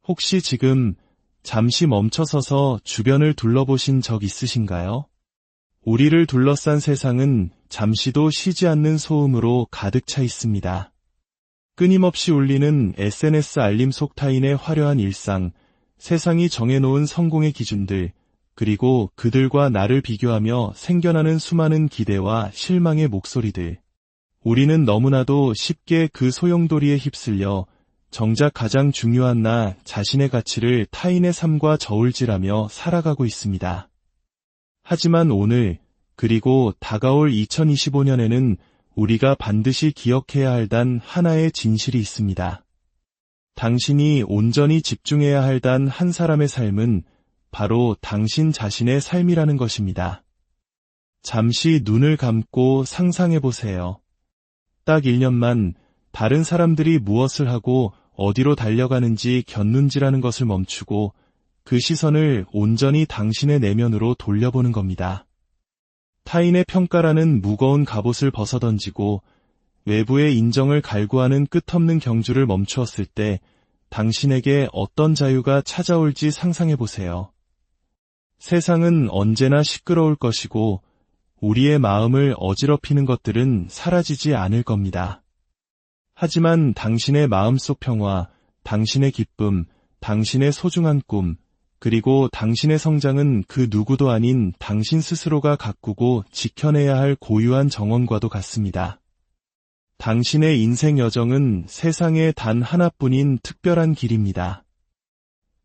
혹시 지금 잠시 멈춰서서 주변을 둘러보신 적 있으신가요? 우리를 둘러싼 세상은 잠시도 쉬지 않는 소음으로 가득 차 있습니다. 끊임없이 울리는 SNS 알림 속 타인의 화려한 일상, 세상이 정해놓은 성공의 기준들, 그리고 그들과 나를 비교하며 생겨나는 수많은 기대와 실망의 목소리들. 우리는 너무나도 쉽게 그 소용돌이에 휩쓸려 정작 가장 중요한 나 자신의 가치를 타인의 삶과 저울질하며 살아가고 있습니다. 하지만 오늘, 그리고 다가올 2025년에는 우리가 반드시 기억해야 할 단 하나의 진실이 있습니다. 당신이 온전히 집중해야 할 단 한 사람의 삶은 바로 당신 자신의 삶이라는 것입니다. 잠시 눈을 감고 상상해보세요. 딱 1년만 다른 사람들이 무엇을 하고 어디로 달려가는지 곁눈질하는 것을 멈추고 그 시선을 온전히 당신의 내면으로 돌려보는 겁니다. 타인의 평가라는 무거운 갑옷을 벗어던지고 외부의 인정을 갈구하는 끝없는 경주를 멈추었을 때 당신에게 어떤 자유가 찾아올지 상상해보세요. 세상은 언제나 시끄러울 것이고 우리의 마음을 어지럽히는 것들은 사라지지 않을 겁니다. 하지만 당신의 마음속 평화, 당신의 기쁨, 당신의 소중한 꿈, 그리고 당신의 성장은 그 누구도 아닌 당신 스스로가 가꾸고 지켜내야 할 고유한 정원과도 같습니다. 당신의 인생 여정은 세상에 단 하나뿐인 특별한 길입니다.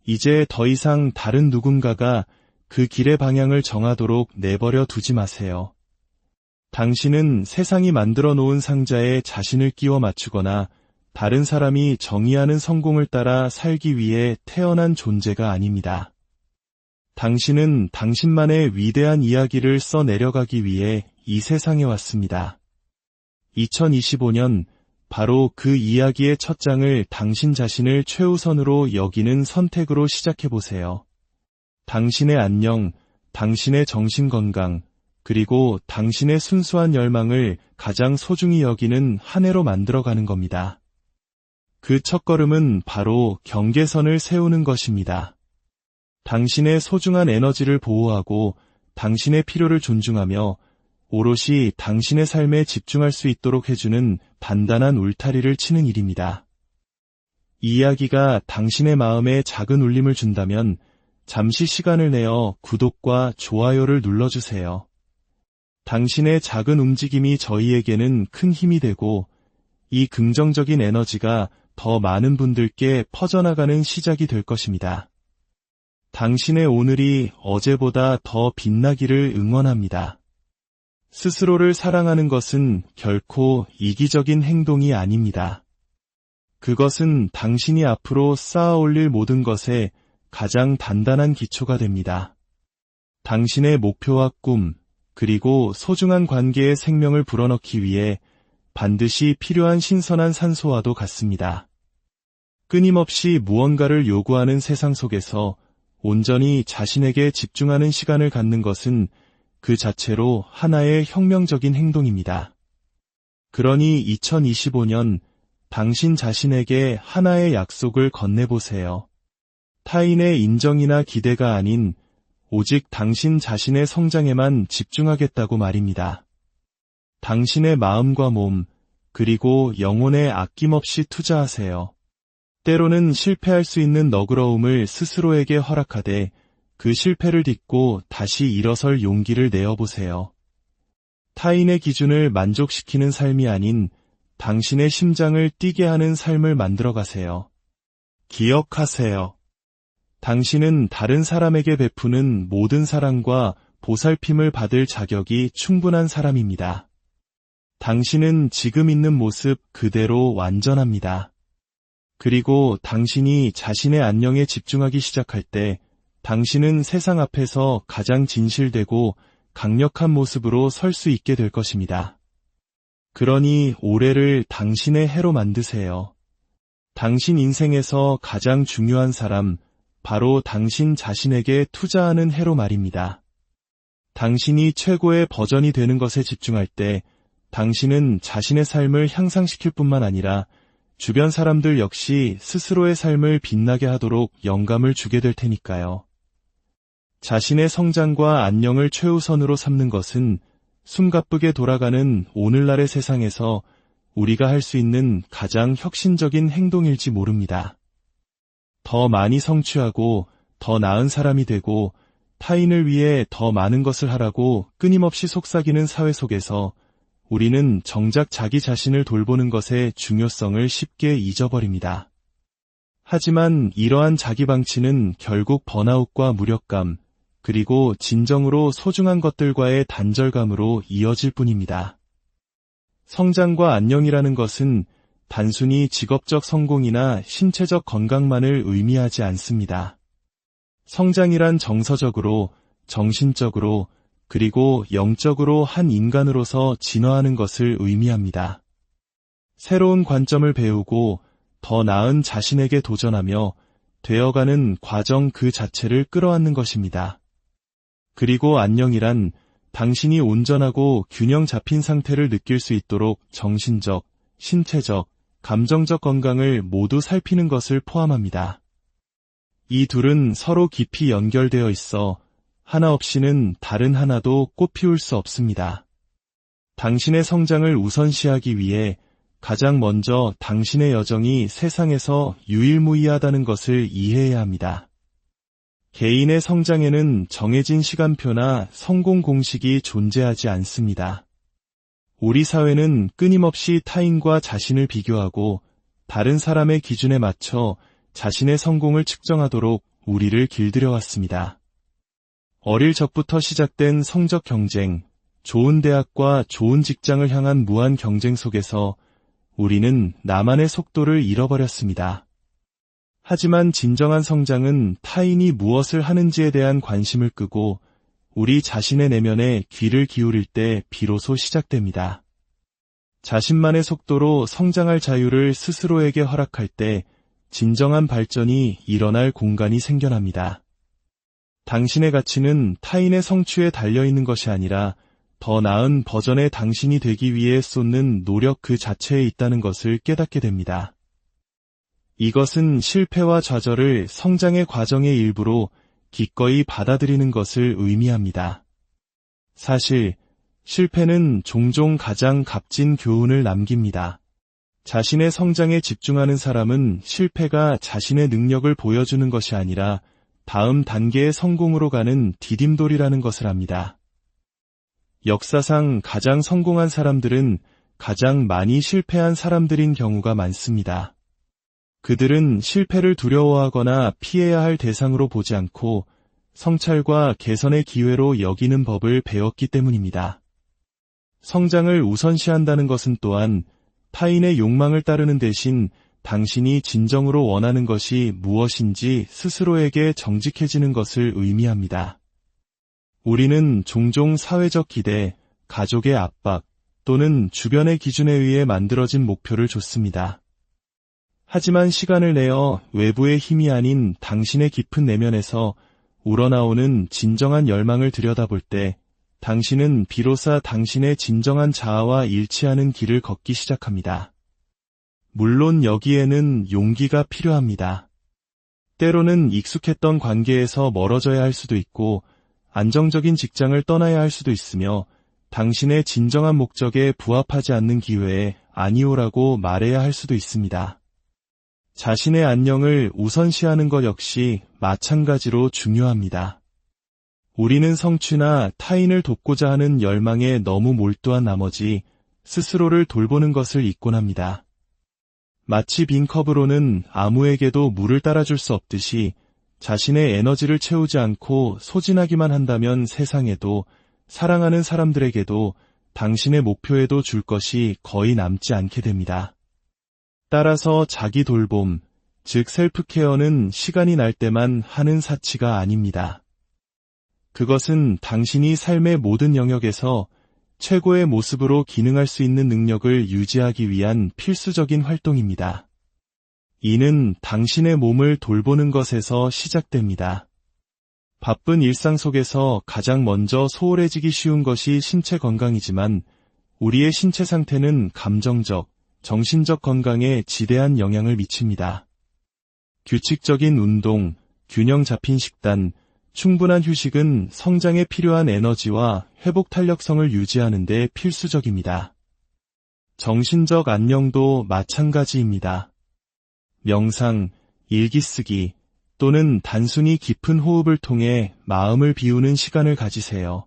이제 더 이상 다른 누군가가 그 길의 방향을 정하도록 내버려 두지 마세요. 당신은 세상이 만들어 놓은 상자에 자신을 끼워 맞추거나 다른 사람이 정의하는 성공을 따라 살기 위해 태어난 존재가 아닙니다. 당신은 당신만의 위대한 이야기를 써내려가기 위해 이 세상에 왔습니다. 2025년, 바로 그 이야기의 첫 장을 당신 자신을 최우선으로 여기는 선택으로 시작해보세요. 당신의 안녕, 당신의 정신건강, 그리고 당신의 순수한 열망을 가장 소중히 여기는 한 해로 만들어가는 겁니다. 그 첫걸음은 바로 경계선을 세우는 것입니다. 당신의 소중한 에너지를 보호하고 당신의 필요를 존중하며 오롯이 당신의 삶에 집중할 수 있도록 해주는 단단한 울타리를 치는 일입니다. 이 이야기가 당신의 마음에 작은 울림을 준다면 잠시 시간을 내어 구독과 좋아요를 눌러주세요. 당신의 작은 움직임이 저희에게는 큰 힘이 되고 이 긍정적인 에너지가 더 많은 분들께 퍼져나가는 시작이 될 것입니다. 당신의 오늘이 어제보다 더 빛나기를 응원합니다. 스스로를 사랑하는 것은 결코 이기적인 행동이 아닙니다. 그것은 당신이 앞으로 쌓아 올릴 모든 것에 가장 단단한 기초가 됩니다. 당신의 목표와 꿈, 그리고 소중한 관계에 생명을 불어넣기 위해 반드시 필요한 신선한 산소와도 같습니다. 끊임없이 무언가를 요구하는 세상 속에서 온전히 자신에게 집중하는 시간을 갖는 것은 그 자체로 하나의 혁명적인 행동입니다. 그러니 2025년 당신 자신에게 하나의 약속을 건네보세요. 타인의 인정이나 기대가 아닌 오직 당신 자신의 성장에만 집중하겠다고 말입니다. 당신의 마음과 몸, 그리고 영혼에 아낌없이 투자하세요. 때로는 실패할 수 있는 너그러움을 스스로에게 허락하되 그 실패를 딛고 다시 일어설 용기를 내어보세요. 타인의 기준을 만족시키는 삶이 아닌 당신의 심장을 뛰게 하는 삶을 만들어가세요. 기억하세요. 당신은 다른 사람에게 베푸는 모든 사랑과 보살핌을 받을 자격이 충분한 사람입니다. 당신은 지금 있는 모습 그대로 완전합니다. 그리고 당신이 자신의 안녕에 집중하기 시작할 때 당신은 세상 앞에서 가장 진실되고 강력한 모습으로 설 수 있게 될 것입니다. 그러니 올해를 당신의 해로 만드세요. 당신 인생에서 가장 중요한 사람, 바로 당신 자신에게 투자하는 해로 말입니다. 당신이 최고의 버전이 되는 것에 집중할 때 당신은 자신의 삶을 향상시킬 뿐만 아니라 주변 사람들 역시 스스로의 삶을 빛나게 하도록 영감을 주게 될 테니까요. 자신의 성장과 안녕을 최우선으로 삼는 것은 숨가쁘게 돌아가는 오늘날의 세상에서 우리가 할 수 있는 가장 혁신적인 행동일지 모릅니다. 더 많이 성취하고 더 나은 사람이 되고 타인을 위해 더 많은 것을 하라고 끊임없이 속삭이는 사회 속에서 우리는 정작 자기 자신을 돌보는 것의 중요성을 쉽게 잊어버립니다. 하지만 이러한 자기 방치는 결국 번아웃과 무력감, 그리고 진정으로 소중한 것들과의 단절감으로 이어질 뿐입니다. 성장과 안녕이라는 것은 단순히 직업적 성공이나 신체적 건강만을 의미하지 않습니다. 성장이란 정서적으로, 정신적으로, 그리고 영적으로 한 인간으로서 진화하는 것을 의미합니다. 새로운 관점을 배우고 더 나은 자신에게 도전하며 되어가는 과정 그 자체를 끌어안는 것입니다. 그리고 안녕이란 당신이 온전하고 균형 잡힌 상태를 느낄 수 있도록 정신적, 신체적, 감정적 건강을 모두 살피는 것을 포함합니다. 이 둘은 서로 깊이 연결되어 있어 하나 없이는 다른 하나도 꽃피울 수 없습니다. 당신의 성장을 우선시하기 위해 가장 먼저 당신의 여정이 세상에서 유일무이하다는 것을 이해해야 합니다. 개인의 성장에는 정해진 시간표나 성공 공식이 존재하지 않습니다. 우리 사회는 끊임없이 타인과 자신을 비교하고 다른 사람의 기준에 맞춰 자신의 성공을 측정하도록 우리를 길들여왔습니다. 어릴 적부터 시작된 성적 경쟁, 좋은 대학과 좋은 직장을 향한 무한 경쟁 속에서 우리는 나만의 속도를 잃어버렸습니다. 하지만 진정한 성장은 타인이 무엇을 하는지에 대한 관심을 끄고 우리 자신의 내면에 귀를 기울일 때 비로소 시작됩니다. 자신만의 속도로 성장할 자유를 스스로에게 허락할 때 진정한 발전이 일어날 공간이 생겨납니다. 당신의 가치는 타인의 성취에 달려있는 것이 아니라 더 나은 버전의 당신이 되기 위해 쏟는 노력 그 자체에 있다는 것을 깨닫게 됩니다. 이것은 실패와 좌절을 성장의 과정의 일부로 기꺼이 받아들이는 것을 의미합니다. 사실 실패는 종종 가장 값진 교훈을 남깁니다. 자신의 성장에 집중하는 사람은 실패가 자신의 능력을 보여주는 것이 아니라 다음 단계의 성공으로 가는 디딤돌이라는 것을 압니다. 역사상 가장 성공한 사람들은 가장 많이 실패한 사람들인 경우가 많습니다. 그들은 실패를 두려워하거나 피해야 할 대상으로 보지 않고 성찰과 개선의 기회로 여기는 법을 배웠기 때문입니다. 성장을 우선시한다는 것은 또한 타인의 욕망을 따르는 대신 당신이 진정으로 원하는 것이 무엇인지 스스로에게 정직해지는 것을 의미합니다. 우리는 종종 사회적 기대, 가족의 압박 또는 주변의 기준에 의해 만들어진 목표를 줬습니다. 하지만 시간을 내어 외부의 힘이 아닌 당신의 깊은 내면에서 우러나오는 진정한 열망을 들여다볼 때 당신은 비로소 당신의 진정한 자아와 일치하는 길을 걷기 시작합니다. 물론 여기에는 용기가 필요합니다. 때로는 익숙했던 관계에서 멀어져야 할 수도 있고 안정적인 직장을 떠나야 할 수도 있으며 당신의 진정한 목적에 부합하지 않는 기회에 아니오라고 말해야 할 수도 있습니다. 자신의 안녕을 우선시하는 것 역시 마찬가지로 중요합니다. 우리는 성취나 타인을 돕고자 하는 열망에 너무 몰두한 나머지 스스로를 돌보는 것을 잊곤 합니다. 마치 빈 컵으로는 아무에게도 물을 따라줄 수 없듯이 자신의 에너지를 채우지 않고 소진하기만 한다면 세상에도 사랑하는 사람들에게도 당신의 목표에도 줄 것이 거의 남지 않게 됩니다. 따라서 자기 돌봄, 즉 셀프케어는 시간이 날 때만 하는 사치가 아닙니다. 그것은 당신이 삶의 모든 영역에서 최고의 모습으로 기능할 수 있는 능력을 유지하기 위한 필수적인 활동입니다. 이는 당신의 몸을 돌보는 것에서 시작됩니다. 바쁜 일상 속에서 가장 먼저 소홀해지기 쉬운 것이 신체 건강이지만 우리의 신체 상태는 감정적, 정신적 건강에 지대한 영향을 미칩니다. 규칙적인 운동, 균형 잡힌 식단, 충분한 휴식은 성장에 필요한 에너지와 회복 탄력성을 유지하는 데 필수적입니다. 정신적 안녕도 마찬가지입니다. 명상, 일기 쓰기 또는 단순히 깊은 호흡을 통해 마음을 비우는 시간을 가지세요.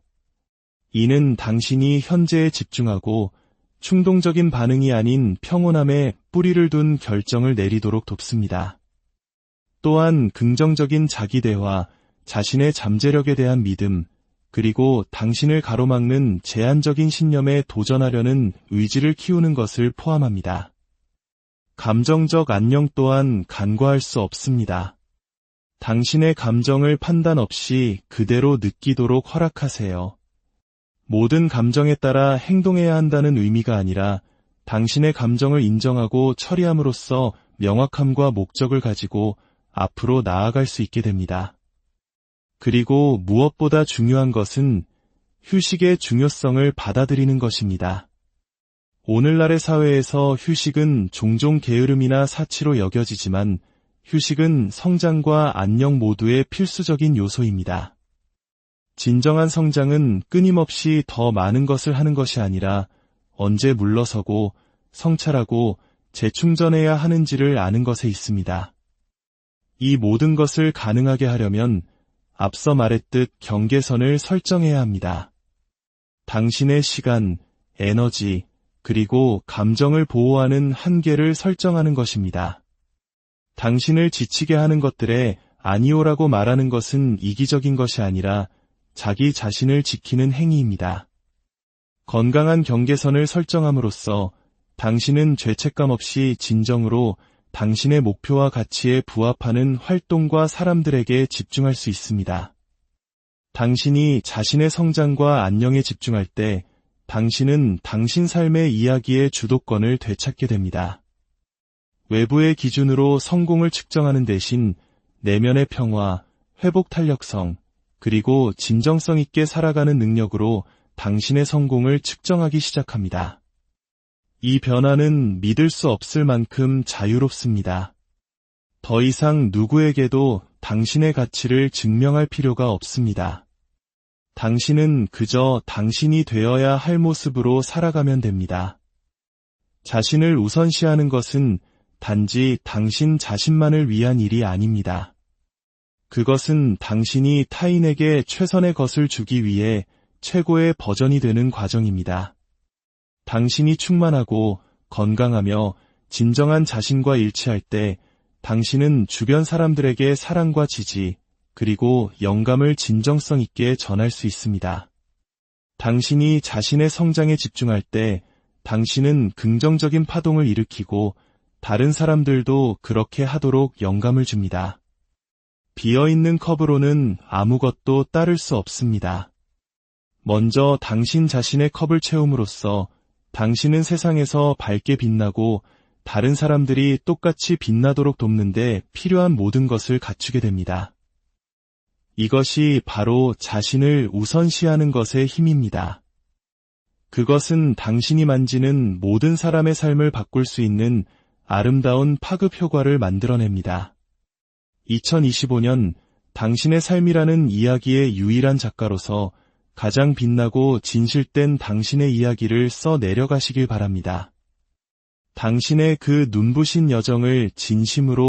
이는 당신이 현재에 집중하고 충동적인 반응이 아닌 평온함에 뿌리를 둔 결정을 내리도록 돕습니다. 또한 긍정적인 자기대화, 자신의 잠재력에 대한 믿음, 그리고 당신을 가로막는 제한적인 신념에 도전하려는 의지를 키우는 것을 포함합니다. 감정적 안녕 또한 간과할 수 없습니다. 당신의 감정을 판단 없이 그대로 느끼도록 허락하세요. 모든 감정에 따라 행동해야 한다는 의미가 아니라 당신의 감정을 인정하고 처리함으로써 명확함과 목적을 가지고 앞으로 나아갈 수 있게 됩니다. 그리고 무엇보다 중요한 것은 휴식의 중요성을 받아들이는 것입니다. 오늘날의 사회에서 휴식은 종종 게으름이나 사치로 여겨지지만 휴식은 성장과 안녕 모두의 필수적인 요소입니다. 진정한 성장은 끊임없이 더 많은 것을 하는 것이 아니라 언제 물러서고 성찰하고 재충전해야 하는지를 아는 것에 있습니다. 이 모든 것을 가능하게 하려면 앞서 말했듯 경계선을 설정해야 합니다. 당신의 시간, 에너지, 그리고 감정을 보호하는 한계를 설정하는 것입니다. 당신을 지치게 하는 것들에 아니오라고 말하는 것은 이기적인 것이 아니라 자기 자신을 지키는 행위입니다. 건강한 경계선을 설정함으로써 당신은 죄책감 없이 진정으로 당신의 목표와 가치에 부합하는 활동과 사람들에게 집중할 수 있습니다. 당신이 자신의 성장과 안녕에 집중할 때 당신은 당신 삶의 이야기의 주도권을 되찾게 됩니다. 외부의 기준으로 성공을 측정하는 대신 내면의 평화, 회복 탄력성, 그리고 진정성 있게 살아가는 능력으로 당신의 성공을 측정하기 시작합니다. 이 변화는 믿을 수 없을 만큼 자유롭습니다. 더 이상 누구에게도 당신의 가치를 증명할 필요가 없습니다. 당신은 그저 당신이 되어야 할 모습으로 살아가면 됩니다. 자신을 우선시하는 것은 단지 당신 자신만을 위한 일이 아닙니다. 그것은 당신이 타인에게 최선의 것을 주기 위해 최고의 버전이 되는 과정입니다. 당신이 충만하고 건강하며 진정한 자신과 일치할 때 당신은 주변 사람들에게 사랑과 지지, 그리고 영감을 진정성 있게 전할 수 있습니다. 당신이 자신의 성장에 집중할 때 당신은 긍정적인 파동을 일으키고 다른 사람들도 그렇게 하도록 영감을 줍니다. 비어있는 컵으로는 아무것도 따를 수 없습니다. 먼저 당신 자신의 컵을 채움으로써 당신은 세상에서 밝게 빛나고 다른 사람들이 똑같이 빛나도록 돕는 데 필요한 모든 것을 갖추게 됩니다. 이것이 바로 자신을 우선시하는 것의 힘입니다. 그것은 당신이 만지는 모든 사람의 삶을 바꿀 수 있는 아름다운 파급 효과를 만들어냅니다. 2025년 당신의 삶이라는 이야기의 유일한 작가로서 가장 빛나고 진실된 당신의 이야기를 써 내려가시길 바랍니다. 당신의 그 눈부신 여정을 진심으로